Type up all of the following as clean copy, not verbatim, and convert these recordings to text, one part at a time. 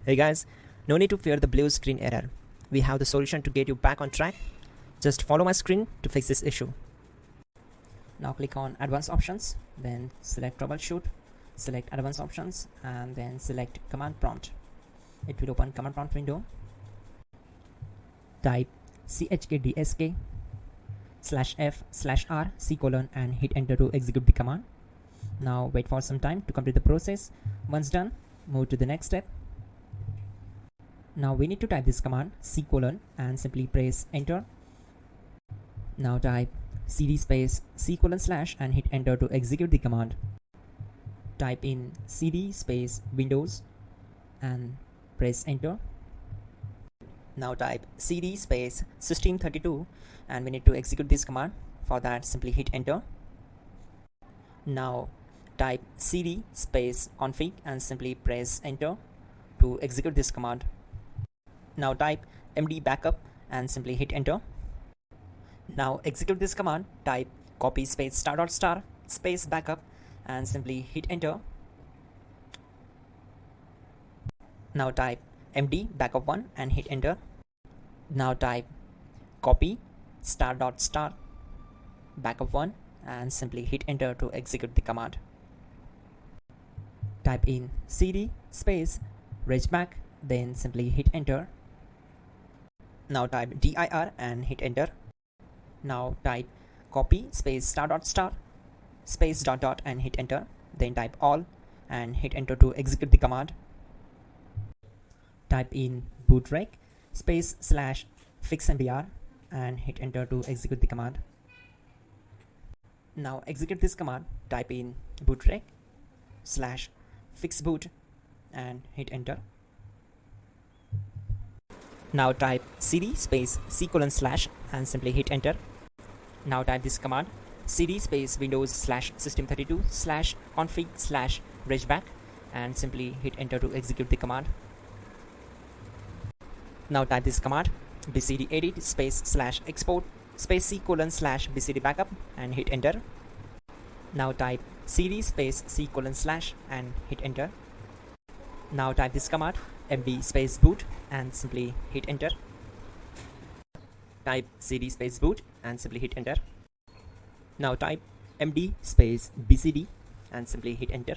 Hey guys, no need to fear the blue screen error. We have the solution to get you back on track. Just follow my screen to fix this issue. Now click on Advanced Options, then select Troubleshoot, select Advanced Options, and then select Command Prompt. It will open Command Prompt window. Type chkdsk/f/r:" and hit enter to execute the command. Now wait for some time to complete the process. Once done, move to the next step. Now we need to type this command c:" and simply press enter. Now type cd space c:/ and hit enter to execute the command. Type in cd space Windows and press enter. Now type cd space system32 and we need to execute this command. For that, simply hit enter. Now type cd space config and simply press enter to execute this command. Now type md backup and simply hit enter. Now execute this command. Type copy space *** space backup and simply hit enter. Now type md backup1 and hit enter. Now type copy *** backup1 and simply hit enter to execute the command. Type in cd space regback, then simply hit enter. Now type dir and hit enter. Now type copy space *** space ... and hit enter. Then type all and hit enter to execute the command. Type in bootrec space /fixmdr and hit enter to execute the command. Now execute this command. Type in bootrec /fixboot and hit enter. Now type cd space c:/ and simply hit enter. Now type this command cd space Windows /system32 /config /regback and simply hit enter to execute the command. Now type this command bcd edit space /export space c:/ bcd backup and hit enter. Now type cd space c:/ and hit enter. Now type this command md space boot and simply hit enter. Type cd space boot and simply hit enter. Now type md space bcd and simply hit enter.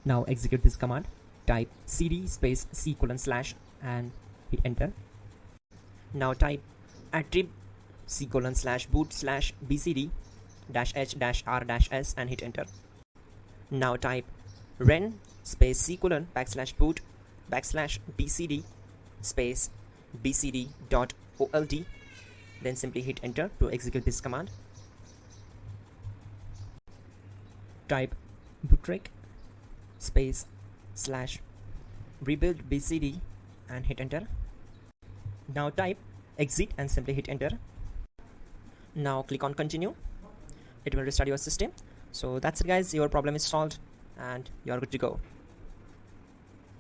Now execute this command. Type cd space c:/ and hit enter. Now type attrib c:/boot/bcd -h-r-s and hit enter. Now type ren space c:\boot \bcd space bcd.old, then simply hit enter to execute this command. Type bootrec space /rebuild bcd and hit enter. Now type exit and simply hit enter. Now click on continue. It will restart your system. So that's it guys, your problem is solved and you're good to go.